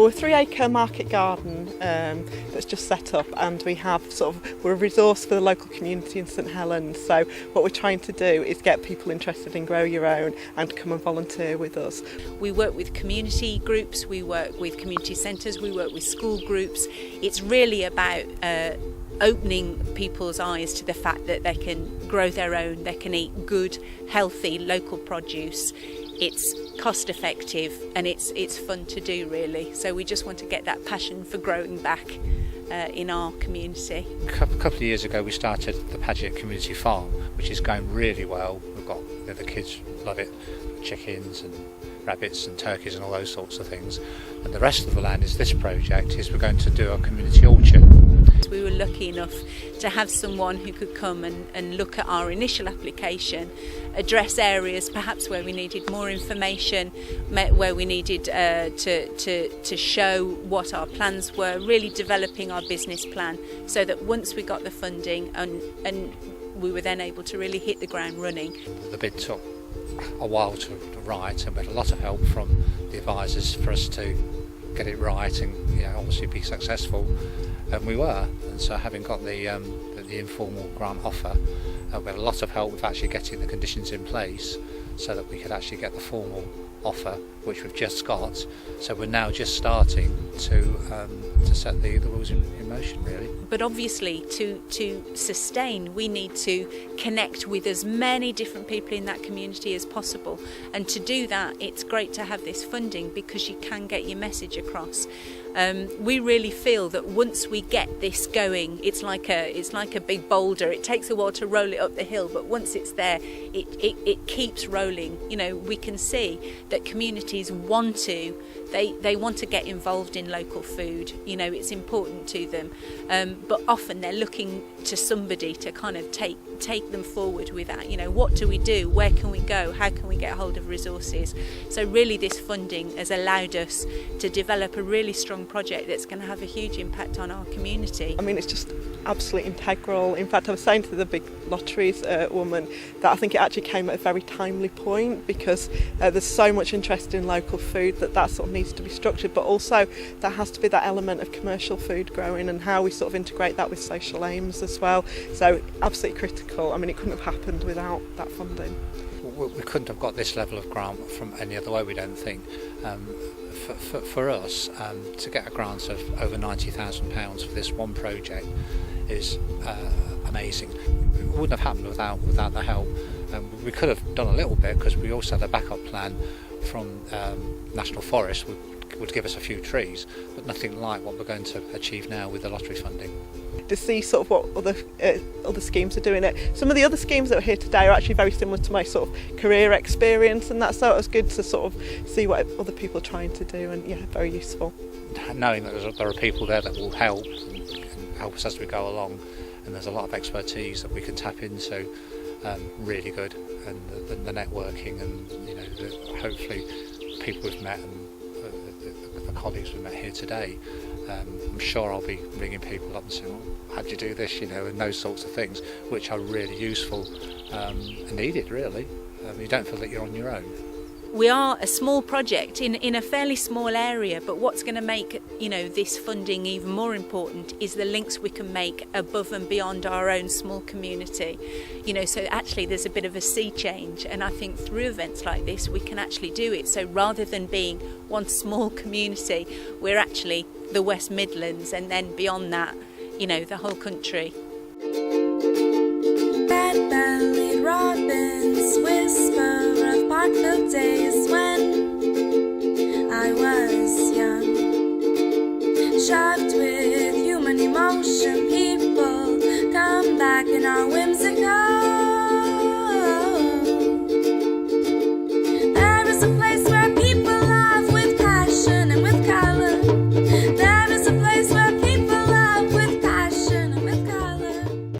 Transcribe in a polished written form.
Well, we're a 3-acre market garden that's just set up, and we have we're a resource for the local community in St Helens. So what we're trying to do is get people interested in grow your own and come and volunteer with us. We work with community groups, we work with community centres, we work with school groups. It's really about opening people's eyes to the fact that they can grow their own, they can eat good, healthy, local produce. It's cost effective and it's fun to do, really. So we just want to get that passion for growing back in our community. A couple of years ago we started the Paget Community Farm, which is going really well. We've got the kids love it, chickens and rabbits and turkeys and all those sorts of things. And the rest of the land is this project, is we're going to do a community orchard. We were lucky enough to have someone who could come and look at our initial application, address areas perhaps where we needed more information, where we needed to show what our plans were, really developing our business plan so that once we got the funding and we were then able to really hit the ground running. The bid took a while to write, and we had a lot of help from the advisors for us to get it right and obviously be successful, and we were. And so having got the informal grant offer, we had a lot of help with actually getting the conditions in place so that we could actually get the formal offer, which we've just got. So we're now just starting to set the wheels in motion, really. But obviously to sustain, we need to connect with as many different people in that community as possible, and to do that it's great to have this funding because you can get your message across. We really feel that once we get this going, it's like a big boulder. It takes a while to roll it up the hill, but once it's there, it keeps rolling. We can see that communities want to get involved in local food. It's important to them, but often they're looking to somebody to kind of take them forward with that. What do we do? Where can we go? How can we get hold of resources? So really this funding has allowed us to develop a really strong project that's going to have a huge impact on our community. I mean, it's just absolutely integral. In fact, I was saying to the big lotteries woman that I think it actually came at a very timely point because there's so much interest in local food that sort of needs to be structured, but also there has to be that element of commercial food growing and how we sort of integrate that with social aims as well. So absolutely critical. I mean, it couldn't have happened without that funding. We couldn't have got this level of grant from any other way, we don't think. For us, to get a grant of over £90,000 for this one project is amazing. It wouldn't have happened without the help. We could have done a little bit because we also had a backup plan from National Forest would give us a few trees, but nothing like what we're going to achieve now with the lottery funding. To see sort of what other schemes are doing it. Some of the other schemes that are here today are actually very similar to my sort of career experience, and that's so it was good to sort of see what other people are trying to do, and very useful. Knowing that there are people there that will help and help us as we go along, and there's a lot of expertise that we can tap into, really good, and the networking and hopefully people we've met and the colleagues we've met here today. I'm sure I'll be ringing people up and saying, how do you do this, and those sorts of things, which are really useful and needed, really. You don't feel that you're on your own. We are a small project in a fairly small area, but what's going to make this funding even more important is the links we can make above and beyond our own small community. So actually there's a bit of a sea change, and I think through events like this we can actually do it. So rather than being one small community, we're actually the West Midlands, and then beyond that, the whole country.